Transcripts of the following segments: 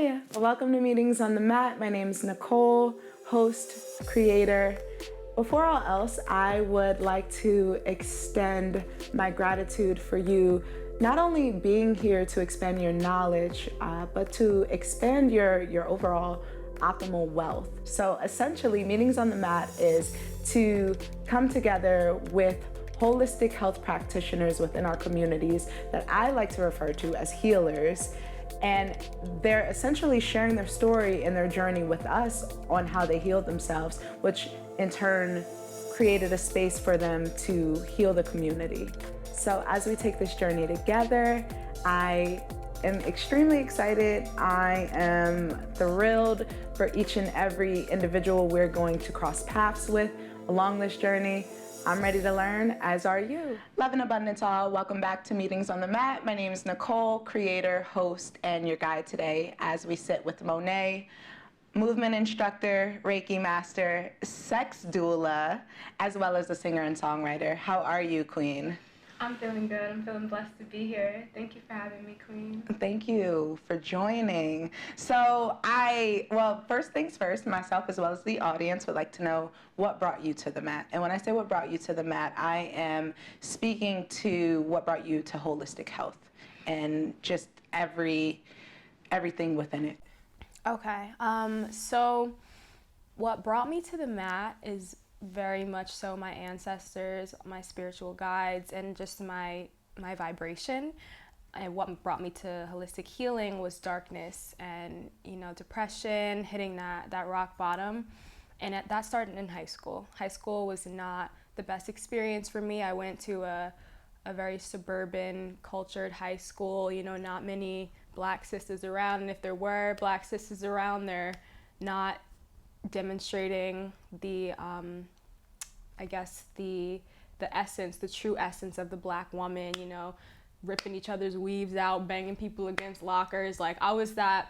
Hi, welcome to Meetings on the Mat. My name is Nicole, host, creator. Before all else, I would like to extend my gratitude for you not only being here to expand your knowledge, but to expand your overall optimal wealth. So essentially, Meetings on the Mat is to come together with holistic health practitioners within our communities that I like to refer to as healers. And they're essentially sharing their story and their journey with us on how they healed themselves, which in turn created a space for them to heal the community. So as we take this journey together, I am extremely excited. I am thrilled for each and every individual we're going to cross paths with along this journey. I'm ready to learn, as are you. Love and abundance all. Welcome back to Meetings on the Mat. My name is Nicole, creator, host, and your guide today as we sit with Monet, movement instructor, Reiki master, sex doula, as well as a singer and songwriter. How are you, Queen? I'm feeling good. I'm feeling blessed to be here. Thank you for having me, Queen. Thank you for joining. So first things first, myself as well as the audience would like to know what brought you to the mat. And when I say what brought you to the mat, I am speaking to what brought you to holistic health and just everything within it. Okay. So what brought me to the mat is very much so my ancestors, my spiritual guides, and just my vibration. And what brought me to holistic healing was darkness and, depression, hitting that rock bottom. And that started in high school. High school was not the best experience for me. I went to a very suburban, cultured high school, not many black sisters around. And if there were black sisters around, they're not demonstrating the essence, the true essence of the black woman, ripping each other's weaves out, banging people against lockers. Like, I was that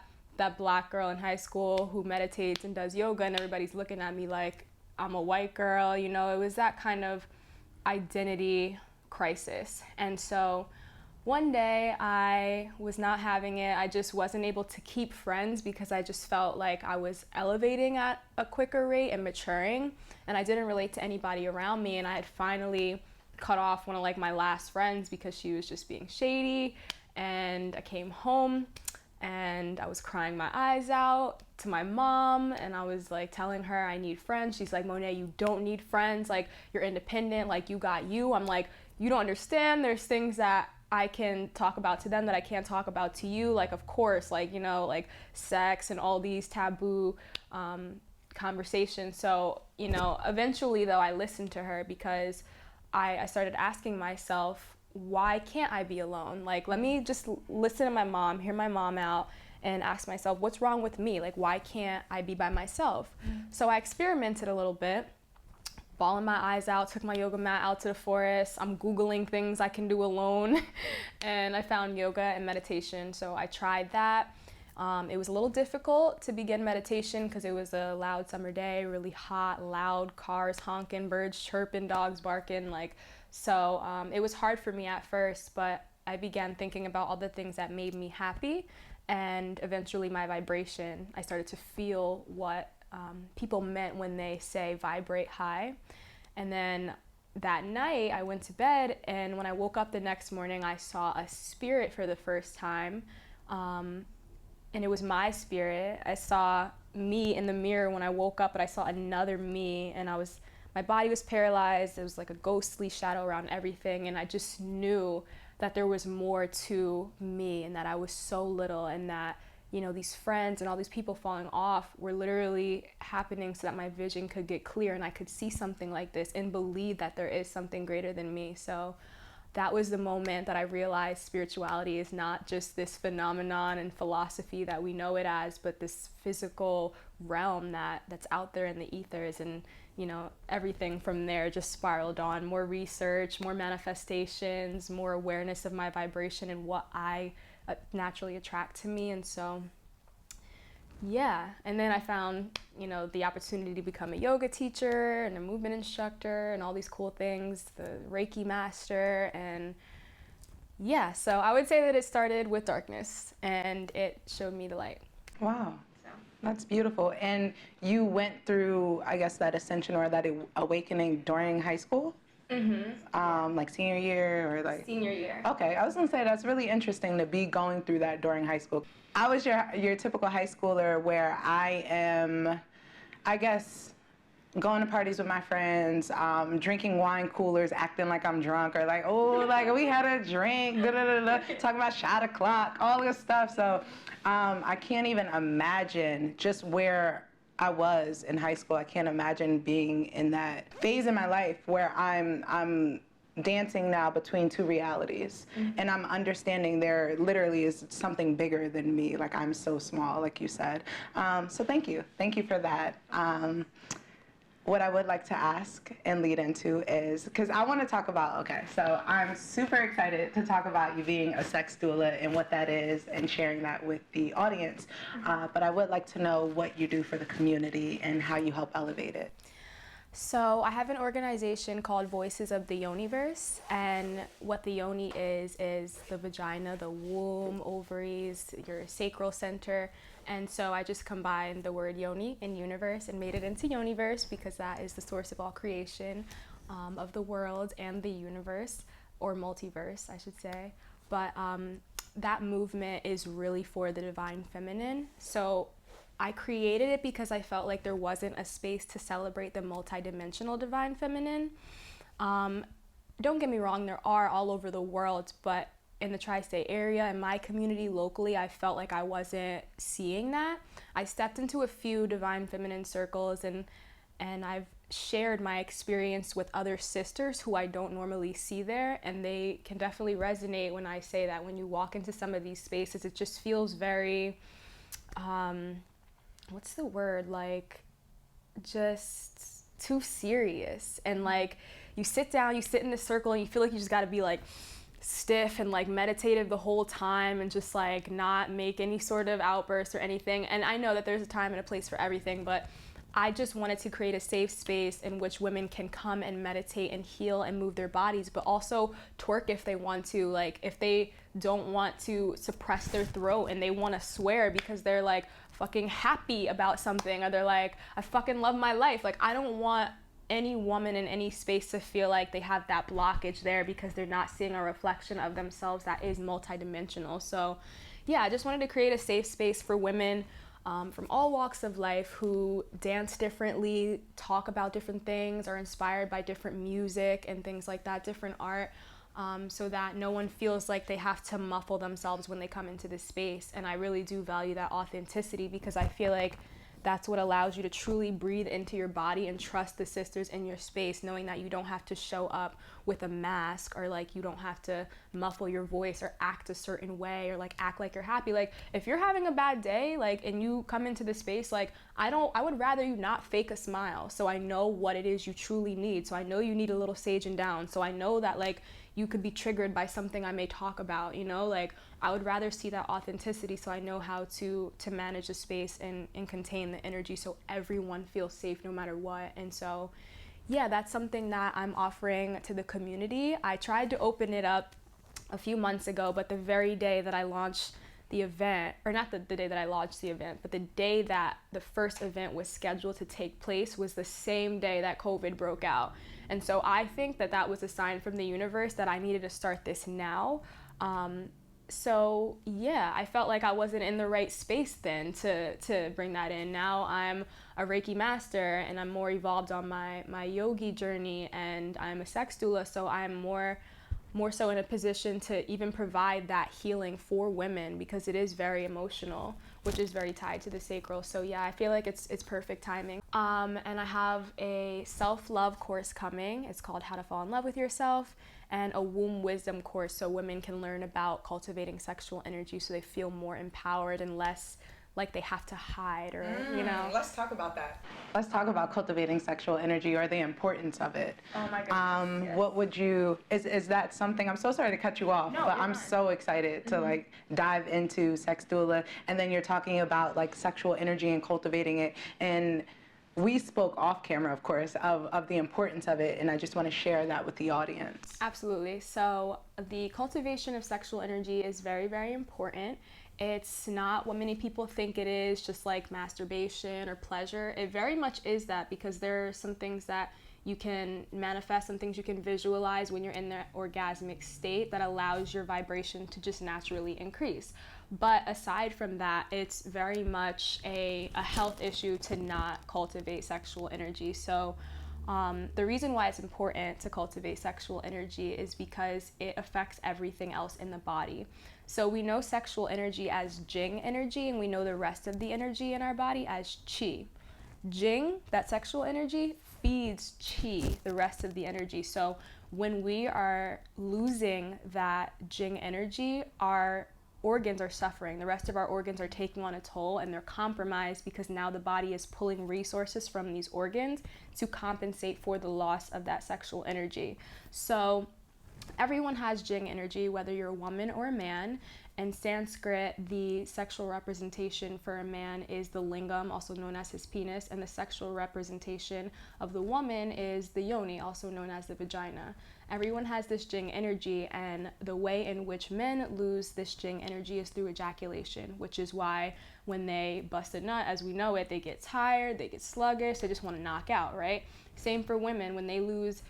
black girl in high school who meditates and does yoga, and everybody's looking at me like I'm a white girl. It was that kind of identity crisis. And so one day I was not having it. I just wasn't able to keep friends because I just felt like I was elevating at a quicker rate and maturing, and I didn't relate to anybody around me. And I had finally cut off one of my last friends because she was just being shady. And I came home and I was crying my eyes out to my mom, and I was telling her I need friends. She's like, Monet, you don't need friends. You're independent. You got you. I'm like, you don't understand. There's things that I can talk about to them that I can't talk about to you. Of course, sex and all these taboo conversations. So, eventually though, I listened to her because I started asking myself, why can't I be alone? Let me just listen to my mom, hear my mom out, and ask myself, what's wrong with me? Why can't I be by myself? So I experimented a little bit, bawling my eyes out, took my yoga mat out to the forest. I'm Googling things I can do alone. And I found yoga and meditation. So I tried that. It was a little difficult to begin meditation because it was a loud summer day, really hot, loud, cars honking, birds chirping, dogs barking. So it was hard for me at first, but I began thinking about all the things that made me happy. And eventually my vibration, I started to feel what people meant when they say vibrate high. And then that night I went to bed, and when I woke up the next morning, I saw a spirit for the first time. And it was my spirit. I saw me in the mirror when I woke up, but I saw another me, and my body was paralyzed. There was a ghostly shadow around everything, and I just knew that there was more to me, and that I was so little, and that these friends and all these people falling off were literally happening so that my vision could get clear and I could see something like this and believe that there is something greater than me. So that was the moment that I realized spirituality is not just this phenomenon and philosophy that we know it as, but this physical realm that's out there in the ethers. And everything from there just spiraled on. More research, more manifestations, more awareness of my vibration and what I naturally attract to me. And so yeah, and then I found the opportunity to become a yoga teacher and a movement instructor and all these cool things, the Reiki master. And yeah, so I would say that it started with darkness and it showed me the light. Wow. So. That's beautiful. And you went through, I guess, that ascension or that awakening during high school? Like senior year or like? Senior year. Okay, I was gonna say that's really interesting to be going through that during high school. I was your typical high schooler where I am, I guess, going to parties with my friends, drinking wine coolers, acting like I'm drunk, or like, oh, like we had a drink, da, da, da, da, talking about shot o'clock, all this stuff. So I can't even imagine just where I was in high school. I can't imagine being in that phase in my life where I'm dancing now between two realities, and I'm understanding there literally is something bigger than me. Like I'm so small, like you said. So thank you for that. What I would like to ask and lead into is, because I want to talk about, okay, so I'm super excited to talk about you being a sex doula and what that is and sharing that with the audience. But I would like to know what you do for the community and how you help elevate it. So I have an organization called Voices of the Yoniverse, and what the yoni is the vagina, the womb, ovaries, your sacral center. And so I just combined the word yoni and universe and made it into Yoniverse because that is the source of all creation of the world and the universe, or multiverse, I should say. But that movement is really for the divine feminine. So I created it because I felt like there wasn't a space to celebrate the multidimensional divine feminine. Don't get me wrong, there are all over the world, but in the tri-state area, in my community locally, I felt like I wasn't seeing that. I stepped into a few divine feminine circles and I've shared my experience with other sisters who I don't normally see there, and they can definitely resonate when I say that when you walk into some of these spaces, it just feels very, what's the word, like just too serious. And like you sit down, you sit in the circle and you feel like you just got to be like stiff and like meditative the whole time and just like not make any sort of outbursts or anything. And I know that there's a time and a place for everything, but I just wanted to create a safe space in which women can come and meditate and heal and move their bodies, but also twerk if they want to. Like if they don't want to suppress their throat and they want to swear because they're like fucking happy about something, or they're like, I fucking love my life. Like I don't want any woman in any space to feel like they have that blockage there because they're not seeing a reflection of themselves that is multidimensional. So yeah, I just wanted to create a safe space for women from all walks of life who dance differently, talk about different things, are inspired by different music and things like that, different art, so that no one feels like they have to muffle themselves when they come into this space. And I really do value that authenticity because I feel like that's what allows you to truly breathe into your body and trust the sisters in your space, knowing that you don't have to show up with a mask, or like you don't have to muffle your voice or act a certain way or like act like you're happy. Like if you're having a bad day, like, and you come into the space, like I would rather you not fake a smile. So I know what it is you truly need. So I know you need a little sage and down. So I know that like you could be triggered by something I may talk about, you know, like I would rather see that authenticity so I know how to manage the space and contain the energy so everyone feels safe no matter what. And so, yeah, that's something that I'm offering to the community. I tried to open it up a few months ago, but the very day that I launched the event, or not the day that I launched the event, but the day that the first event was scheduled to take place was the same day that COVID broke out. And so I think that that was a sign from the universe that I needed to start this now. So yeah, I felt like I wasn't in the right space then to bring that in. Now I'm a Reiki master and I'm more evolved on my yogi journey, and I'm a sex doula, so I'm more so in a position to even provide that healing for women because it is very emotional, which is very tied to the sacral. So yeah, I feel like it's perfect timing. And I have a self-love course coming. It's called How to Fall in Love with Yourself, and a womb wisdom course so women can learn about cultivating sexual energy so they feel more empowered and less like they have to hide, or you know. Let's talk about that. Let's talk about cultivating sexual energy, or the importance of it. Oh my goodness. Yes. What would you, is that something, I'm so sorry to cut you off, No, but you're I'm fine. so excited to like dive into sex doula, and then you're talking about like sexual energy and cultivating it, and we spoke off camera, of course, of the importance of it, and I just want to share that with the audience. Absolutely. So the cultivation of sexual energy is very, very important. It's not what many people think it is, just like masturbation or pleasure. It very much is that, because there are some things that you can manifest, some things you can visualize when you're in the orgasmic state that allows your vibration to just naturally increase. But aside from that, it's very much a health issue to not cultivate sexual energy. So the reason why it's important to cultivate sexual energy is because it affects everything else in the body. So we know sexual energy as Jing energy, and we know the rest of the energy in our body as Qi. Jing, that sexual energy, feeds Qi, the rest of the energy. So when we are losing that Jing energy, our organs are suffering. The rest of our organs are taking on a toll, and they're compromised because now the body is pulling resources from these organs to compensate for the loss of that sexual energy. So everyone has Jing energy, whether you're a woman or a man. In Sanskrit, the sexual representation for a man is the lingam, also known as his penis, and the sexual representation of the woman is the yoni, also known as the vagina. Everyone has this Jing energy, and the way in which men lose this Jing energy is through ejaculation, which is why when they bust a nut, as we know it, they get tired, they get sluggish, they just want to knock out, right? Same for women. When they lose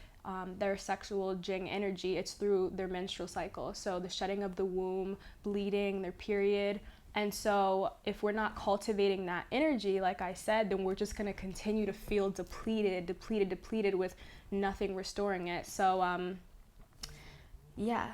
their sexual Jing energy, it's through their menstrual cycle. So the shedding of the womb, bleeding, their period. And so if we're not cultivating that energy, like I said, then we're just going to continue to feel depleted with nothing restoring it. So, yeah.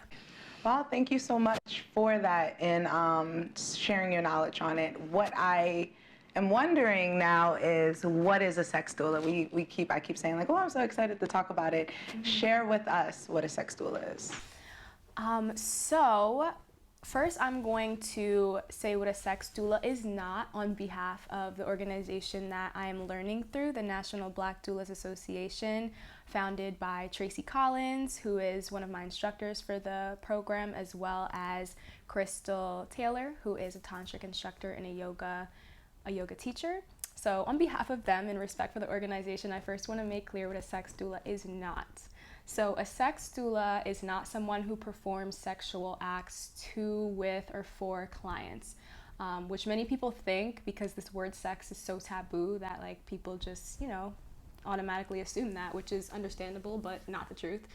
Well, thank you so much for that and sharing your knowledge on it. What I am wondering now is, what is a sex doula? I keep saying like, oh, I'm so excited to talk about it. Mm-hmm. Share with us what a sex doula is. So first, I'm going to say what a sex doula is not on behalf of the organization that I am learning through, the National Black Doulas Association, founded by Tracy Collins, who is one of my instructors for the program, as well as Crystal Taylor, who is a tantric instructor and a yoga teacher. So on behalf of them, in respect for the organization, I first want to make clear what a sex doula is not. So a sex doula is not someone who performs sexual acts to, with, or for clients, which many people think, because this word sex is so taboo, that like people just, automatically assume that, which is understandable, but not the truth.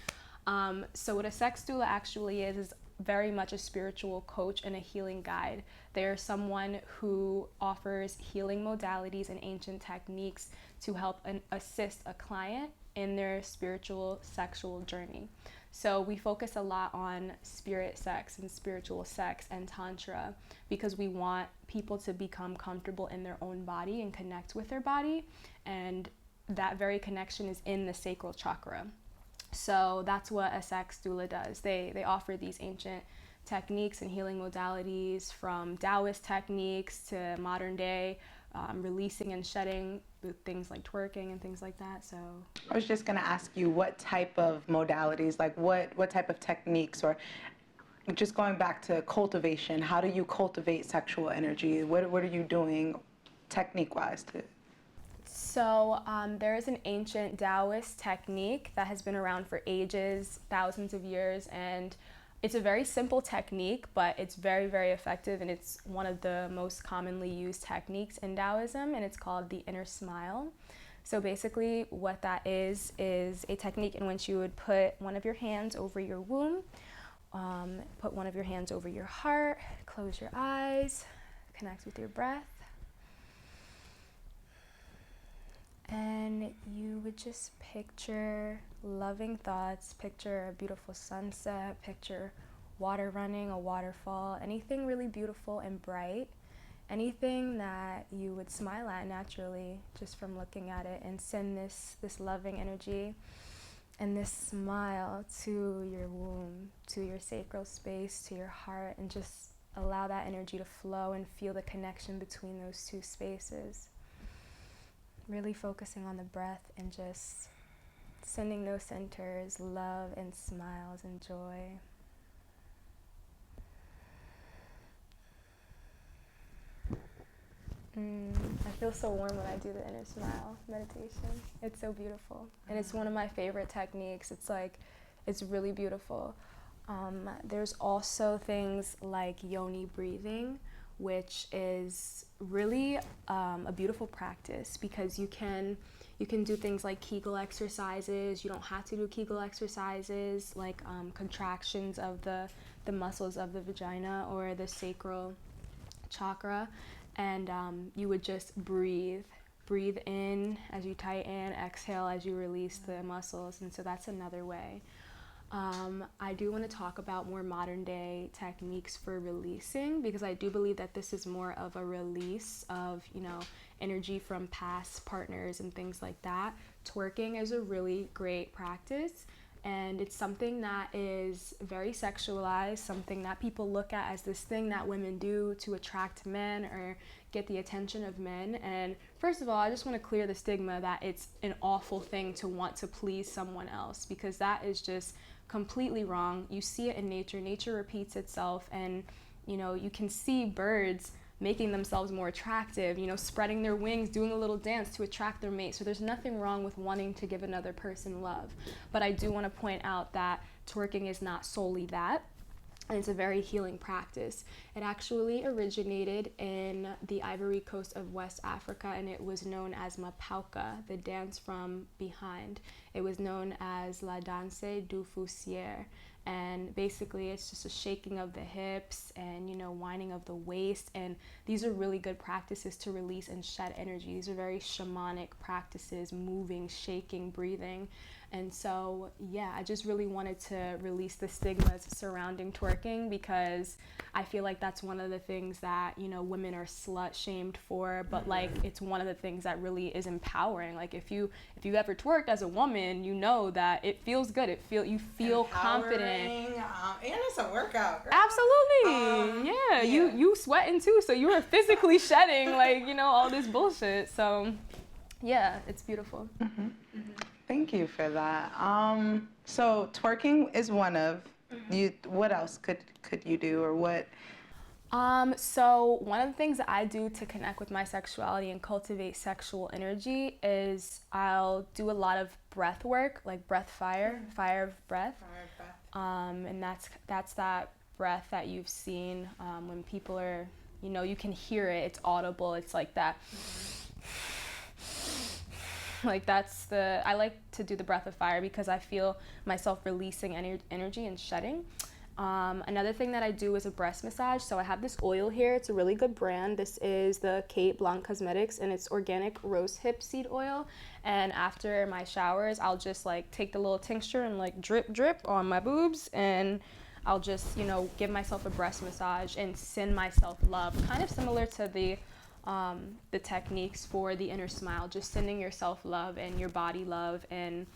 So what a sex doula actually is very much a spiritual coach and a healing guide. They are someone who offers healing modalities and ancient techniques to help assist a client in their spiritual sexual journey. So we focus a lot on spirit sex and spiritual sex and tantra, because we want people to become comfortable in their own body and connect with their body, and that very connection is in the sacral chakra. So that's what a sex doula does. They offer these ancient techniques and healing modalities, from Taoist techniques to modern day releasing and shedding, with things like twerking and things like that. So I was just going to ask you, what type of modalities, like what type of techniques, or just going back to cultivation, how do you cultivate sexual energy? What are you doing technique-wise to? So there is an ancient Taoist technique that has been around for ages, thousands of years, and it's a very simple technique, but it's very, very effective, and it's one of the most commonly used techniques in Taoism, and it's called the inner smile. So basically what that is a technique in which you would put one of your hands over your womb, put one of your hands over your heart, close your eyes, connect with your breath, and you would just picture loving thoughts, picture a beautiful sunset, picture water running, a waterfall, anything really beautiful and bright, anything that you would smile at naturally just from looking at it, and send this loving energy and this smile to your womb, to your sacral space, to your heart, and just allow that energy to flow and feel the connection between those two spaces. Really focusing on the breath and just sending those centers love and smiles and joy. I feel so warm when I do the inner smile meditation. It's so beautiful. And it's one of my favorite techniques. It's really beautiful. There's also things like yoni breathing, which is really a beautiful practice because you can do things like Kegel exercises. You don't have to do Kegel exercises like contractions of the muscles of the vagina or the sacral chakra, and you would just breathe in as you tighten, exhale as you release the muscles, and so that's another way. I do want to talk about more modern day techniques for releasing, because I do believe that this is more of a release of, energy from past partners and things like that. Twerking is a really great practice, and it's something that is very sexualized, something that people look at as this thing that women do to attract men or get the attention of men. And first of all, I just want to clear the stigma that it's an awful thing to want to please someone else, because that is just completely wrong. You see it in nature. Nature repeats itself, and you can see birds making themselves more attractive, spreading their wings, doing a little dance to attract their mate. So there's nothing wrong with wanting to give another person love. But I do want to point out that twerking is not solely that. And it's a very healing practice. It actually originated in the Ivory Coast of West Africa, and it was known as mapauka, the dance from behind. It was known as la danse du foussière. And basically it's just a shaking of the hips and winding of the waist, and these are really good practices to release and shed energy. These are very shamanic practices, moving, shaking, breathing. And so I just really wanted to release the stigmas surrounding twerking, because I feel like that's one of the things that women are slut shamed for, but like it's one of the things that really is empowering. Like if you ever twerked as a woman, that it feels good. You feel confident. And it's a workout, girl. Absolutely. You sweating too, so you were physically shedding all this bullshit. So it's beautiful. Mm-hmm. Mm-hmm. Thank you for that. So twerking is one of you. What else could you do, or what? So one of the things that I do to connect with my sexuality and cultivate sexual energy is I'll do a lot of breath work, like breath fire of breath. Fire of breath. And that's that breath that you've seen when people are, you can hear it. It's audible. It's like that. Like I like to do the breath of fire because I feel myself releasing energy and shedding. Another thing that I do is a breast massage. So I have this oil here. It's a really good brand. This is the Kate Blanc Cosmetics, and it's organic rose hip seed oil. And after my showers, I'll just take the little tincture and drip on my boobs, and I'll just give myself a breast massage and send myself love, kind of similar to the techniques for the inner smile, just sending yourself love and your body love. And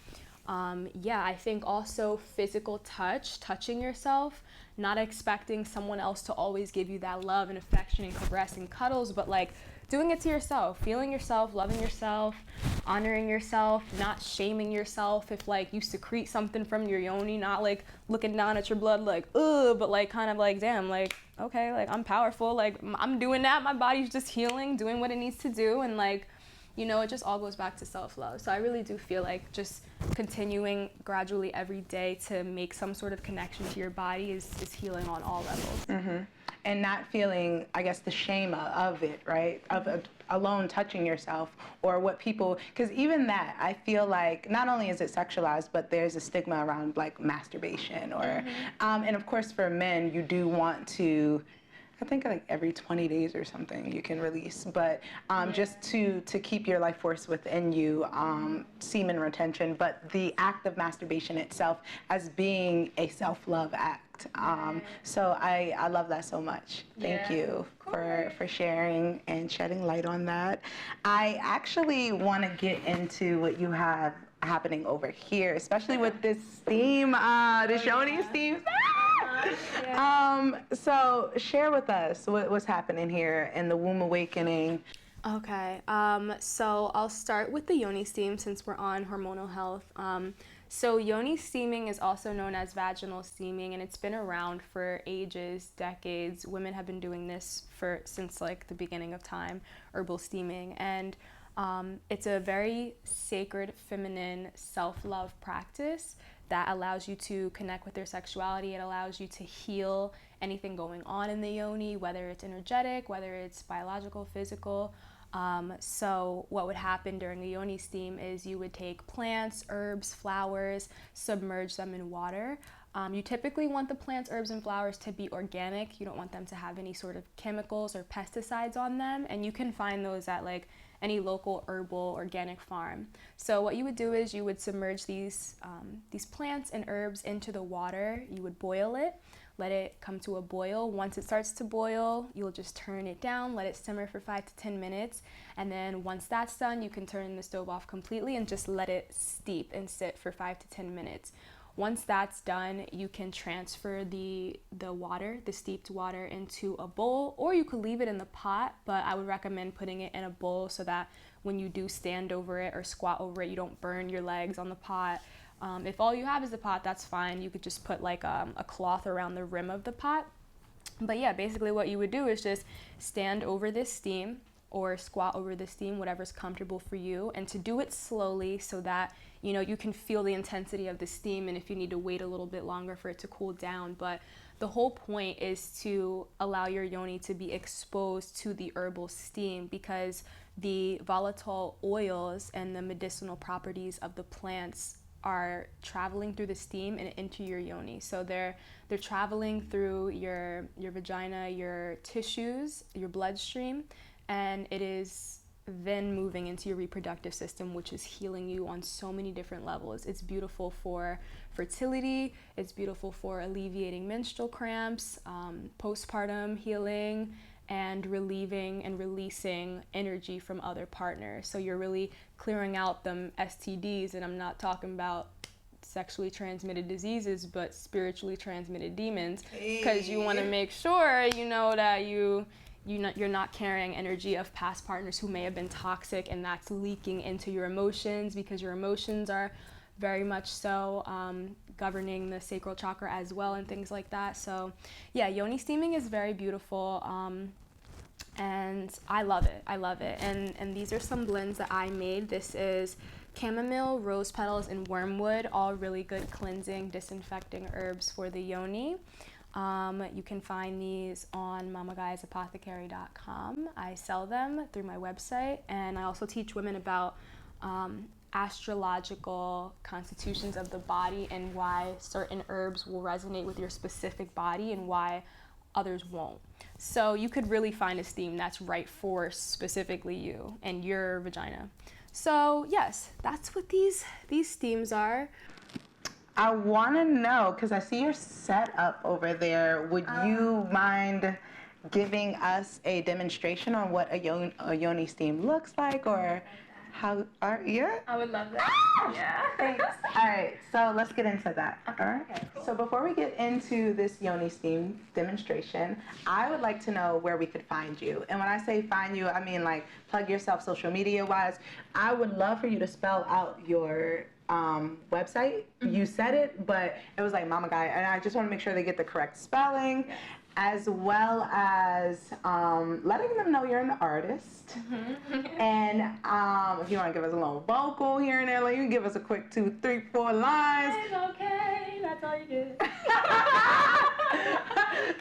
I think also physical touching yourself, not expecting someone else to always give you that love and affection and caress and cuddles, but doing it to yourself, feeling yourself, loving yourself, honoring yourself, not shaming yourself if you secrete something from your yoni, not looking down at your blood ugh, but kind of damn, okay, I'm powerful, I'm doing that, my body's just healing, doing what it needs to do, and it just all goes back to self-love. So I really do feel just continuing gradually every day to make some sort of connection to your body is healing on all levels. Mm-hmm. And not feeling, I guess, the shame of it, right? Of alone touching yourself, or what people, because even that, I feel like not only is it sexualized, but there's a stigma around masturbation, or, and of course for men, you do want to, I think every 20 days or something you can release, but just to keep your life force within you, semen retention, but the act of masturbation itself as being a self-love act. So I love that so much. Thank you for sharing and shedding light on that. I actually want to get into what you have happening over here, especially with this theme, the Shoney's theme. So share with us what's happening here in the womb awakening. Okay, so I'll start with the yoni steam since we're on hormonal health. So yoni steaming is also known as vaginal steaming, and it's been around for ages, decades. Women have been doing this since the beginning of time, herbal steaming, and it's a very sacred, feminine, self-love practice that allows you to connect with your sexuality. It allows you to heal anything going on in the yoni, whether it's energetic, whether it's biological, physical. So what would happen during a yoni steam is you would take plants, herbs, flowers, submerge them in water. You typically want the plants, herbs, and flowers to be organic. You don't want them to have any sort of chemicals or pesticides on them, and you can find those at like any local herbal organic farm. So what you would do is you would submerge these plants and herbs into the water. You would boil it, let it come to a boil. Once it starts to boil, you'll just turn it down, let it simmer for 5 to 10 minutes. And then once that's done, you can turn the stove off completely and just let it steep and sit for 5 to 10 minutes. Once that's done, you can transfer the water, the steeped water, into a bowl, or you could leave it in the pot, but I would recommend putting it in a bowl so that when you do stand over it or squat over it, you don't burn your legs on the pot. If all you have is the pot, that's fine. You could just put like a cloth around the rim of the pot. But yeah, basically what you would do is just stand over this steam or squat over the steam, whatever's comfortable for you, and to do it slowly so that you can feel the intensity of the steam, and if you need to wait a little bit longer for it to cool down. But the whole point is to allow your yoni to be exposed to the herbal steam, because the volatile oils and the medicinal properties of the plants are traveling through the steam and into your yoni. So they're traveling through your vagina, your tissues, your bloodstream, and it is then moving into your reproductive system, which is healing you on so many different levels. It's beautiful for fertility, it's beautiful for alleviating menstrual cramps, postpartum healing, and relieving and releasing energy from other partners. So you're really clearing out them STDs, and I'm not talking about sexually transmitted diseases, but spiritually transmitted demons, because you want to make sure that you're not carrying energy of past partners who may have been toxic, and that's leaking into your emotions, because your emotions are very much so governing the sacral chakra as well, and things like that. So yeah, yoni steaming is very beautiful, and I love it. And these are some blends that I made. This is chamomile, rose petals, and wormwood, all really good cleansing, disinfecting herbs for the yoni. You can find these on mamagaiasapothecary.com. I sell them through my website, and I also teach women about astrological constitutions of the body and why certain herbs will resonate with your specific body and why others won't. So you could really find a steam that's right for specifically you and your vagina. So yes, that's what these steams are. I want to know, because I see your setup over there. Would you mind giving us a demonstration on what a yoni steam looks like, or how? Yeah? I would love that. Yeah. Thanks. All right, so let's get into that. Okay. All right. Okay, cool. So before we get into this yoni steam demonstration, I would like to know where we could find you. And when I say find you, I mean like plug yourself social media wise. I would love for you to spell out your website. You said it, but it was like Mama Gaia, and I just want to make sure they get the correct spelling, as well as letting them know you're an artist. And if you want to give us a little vocal here and there, like you can give us a quick 2, 3, 4 lines. It's okay, that's all you get.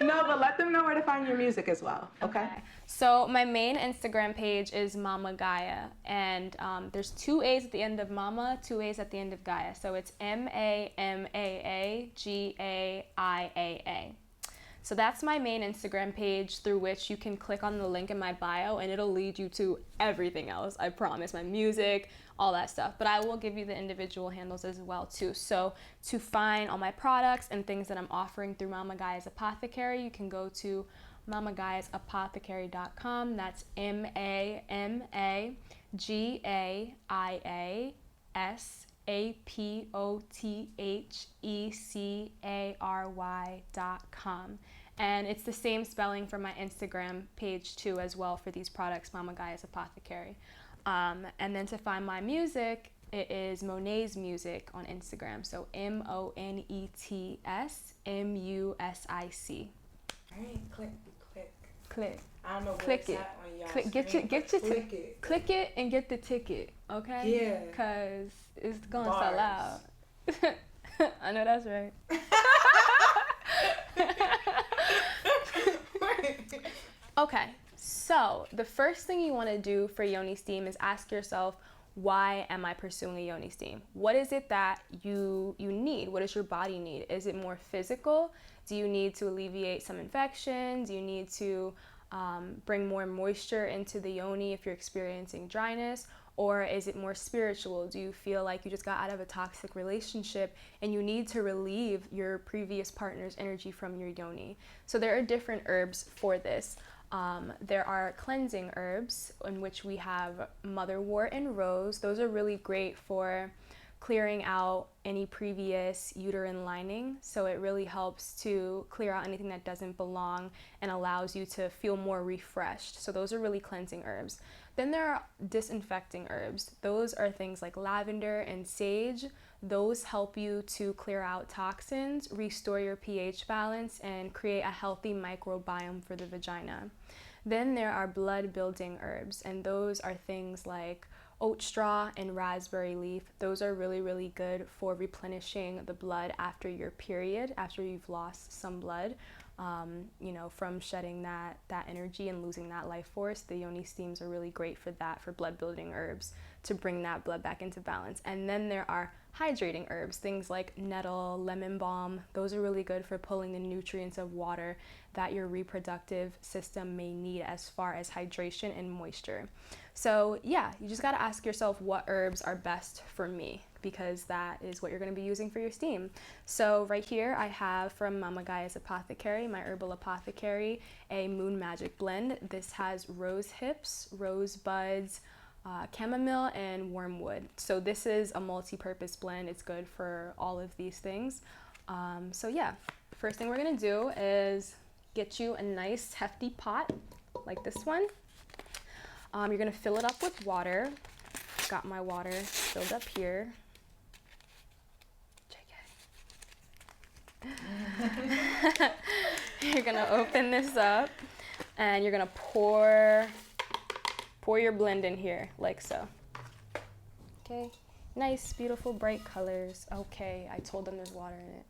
No, but let them know where to find your music as well. Okay. So my main Instagram page is Mama Gaia, and there's 2 A's at the end of Mama, 2 A's at the end of Gaia. So it's MAMAAGAIAA. So that's my main Instagram page, through which you can click on the link in my bio and it'll lead you to everything else. I promise, my music, all that stuff. But I will give you the individual handles as well too. So to find all my products and things that I'm offering through Mama Gaia's Apothecary, you can go to mamagaiasapothecary.com. That's MAMAGAIASAPOTHECARY.com. And it's the same spelling for my Instagram page too as well for these products, Mama Gaia's Apothecary. And then to find my music, it is Monet's Music on Instagram. So MONETSMUSIC. All right, click. Click. I don't know where Click it's it. at on y'all Click, click it and get the ticket, okay? Yeah. Cause it's gonna Bars. sell out. I know that's right. Okay, so the first thing you want to do for yoni steam is ask yourself, why am I pursuing a yoni steam? What is it that you need? What does your body need? Is it more physical? Do you need to alleviate some infections? Do you need to bring more moisture into the yoni if you're experiencing dryness? Or is it more spiritual? Do you feel like you just got out of a toxic relationship and you need to relieve your previous partner's energy from your yoni? So there are different herbs for this. There are cleansing herbs, in which we have motherwort and rose. Those are really great for clearing out any previous uterine lining. So it really helps to clear out anything that doesn't belong and allows you to feel more refreshed. So those are really cleansing herbs. Then there are disinfecting herbs. Those are things like lavender and sage. Those help you to clear out toxins, restore your pH balance, and create a healthy microbiome for the vagina. Then there are blood building herbs, and those are things like oat straw and raspberry leaf. Those are really, really good for replenishing the blood after your period, after you've lost some blood. From shedding that energy and losing that life force. The yoni steams are really great for that, for blood building herbs, to bring that blood back into balance. And then there are hydrating herbs, things like nettle, lemon balm. Those are really good for pulling the nutrients of water that your reproductive system may need as far as hydration and moisture. So yeah, you just got to ask yourself, what herbs are best for me? Because that is what you're going to be using for your steam. So right here I have from Mama Gaia's Apothecary, my herbal apothecary, a Moon Magic blend. This has rose hips, rose buds, chamomile, and wormwood. So this is a multi-purpose blend. It's good for all of these things. So yeah, first thing we're going to do is get you a nice hefty pot like this one. You're going to fill it up with water. Got my water filled up here. You're gonna open this up and you're gonna pour your blend in here like so. Okay, nice, beautiful, bright colors. Okay, I told them there's water in it.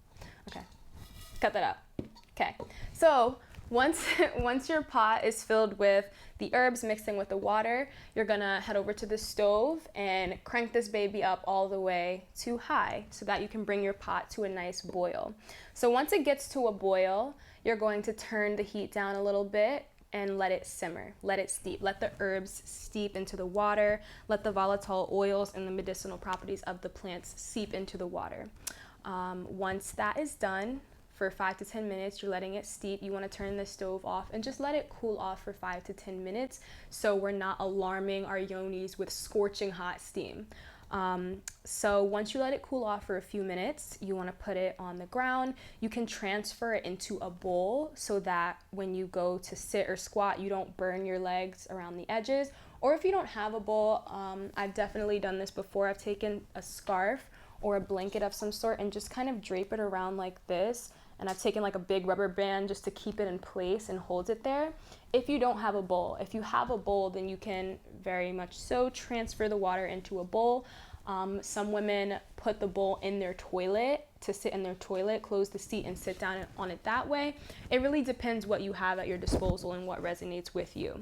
Okay, cut that out. Okay, so once your pot is filled with the herbs mixing with the water, you're gonna head over to the stove and crank this baby up all the way to high so that you can bring your pot to a nice boil. So once it gets to a boil, you're going to turn the heat down a little bit and let it simmer, let it steep, let the herbs steep into the water, let the volatile oils and the medicinal properties of the plants seep into the water. Once that is done, for 5 to 10 minutes, you're letting it steep. You want to turn the stove off and just let it cool off for 5 to 10 minutes so we're not alarming our yonis with scorching hot steam. So once you let it cool off for a few minutes, you want to put it on the ground. You can transfer it into a bowl so that when you go to sit or squat, you don't burn your legs around the edges. Or if you don't have a bowl, I've definitely done this before. I've taken a scarf or a blanket of some sort and just kind of drape it around like this. And I've taken like a big rubber band just to keep it in place and hold it there. If you don't have a bowl, if you have a bowl, then you can very much so transfer the water into a bowl. Some women put the bowl in their toilet to sit in their toilet, close the seat and sit down on it that way. It really depends what you have at your disposal and what resonates with you.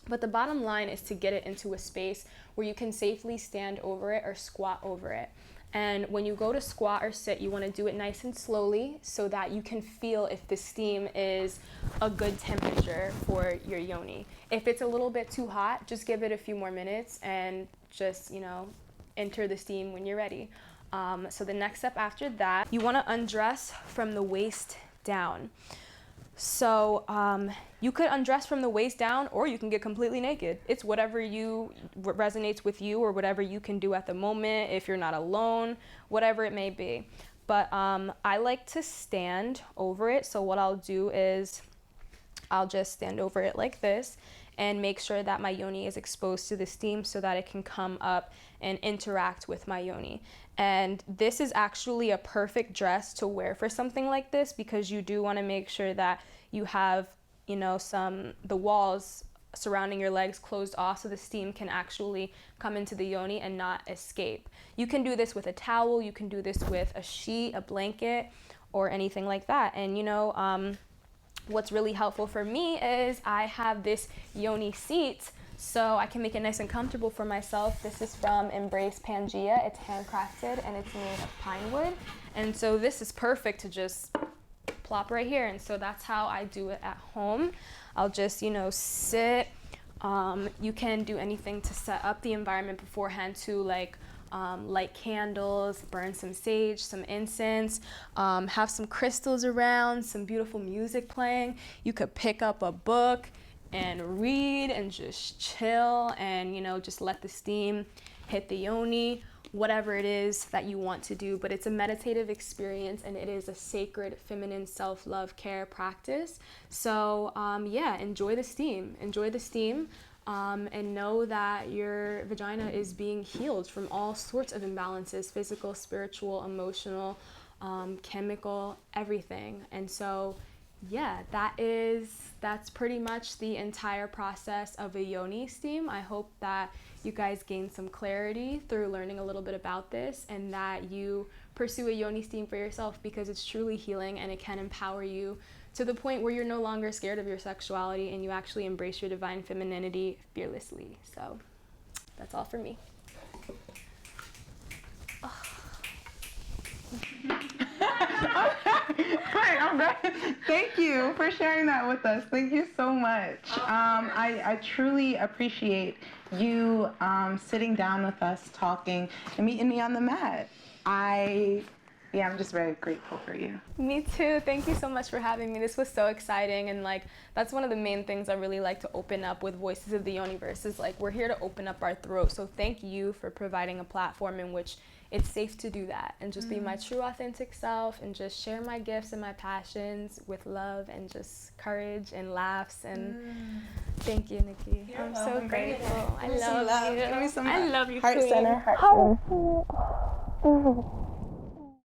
But the bottom line is to get it into a space where you can safely stand over it or squat over it. And when you go to squat or sit, you want to do it nice and slowly so that you can feel if the steam is a good temperature for your yoni. If it's a little bit too hot, just give it a few more minutes and just, enter the steam when you're ready. So the next step after that, you want to undress from the waist down. So you could undress from the waist down, or you can get completely naked. It's whatever what resonates with you, or whatever you can do at the moment, if you're not alone, whatever it may be. But I like to stand over it. So what I'll do is I'll just stand over it like this and make sure that my yoni is exposed to the steam so that it can come up and interact with my yoni. And this is actually a perfect dress to wear for something like this, because you do want to make sure that you have, the walls surrounding your legs closed off so the steam can actually come into the yoni and not escape. You can do this with a towel, you can do this with a sheet, a blanket, or anything like that. And what's really helpful for me is I have this yoni seat, so I can make it nice and comfortable for myself. This is from Embrace Pangea. It's handcrafted and it's made of pine wood. And so this is perfect to just plop right here. And so that's how I do it at home. I'll just, sit. You can do anything to set up the environment beforehand to like light candles, burn some sage, some incense, have some crystals around, some beautiful music playing. You could pick up a book and read and just chill and, just let the steam hit the yoni, whatever it is that you want to do. But it's a meditative experience and it is a sacred feminine self-love care practice. So enjoy the steam. And know that your vagina is being healed from all sorts of imbalances, physical, spiritual, emotional, chemical, everything. And so that's pretty much the entire process of a yoni steam. I hope that you guys gain some clarity through learning a little bit about this, and that you pursue a yoni steam for yourself, because it's truly healing and it can empower you to the point where you're no longer scared of your sexuality and you actually embrace your divine femininity fearlessly. So that's all for me. All right. Thank you for sharing that with us. Thank you so much. I truly appreciate you sitting down with us, talking, and meeting me on the mat. I'm just very grateful for you. Me too. Thank you so much for having me. This was so exciting, and that's one of the main things I really like to open up with Voices of the Universe is we're here to open up our throat. So thank you for providing a platform in which it's safe to do that and just be my true authentic self and just share my gifts and my passions with love and just courage and laughs. And thank you, Nikki. I'm so grateful. I love you. Give me some I love you, heart Queen. center.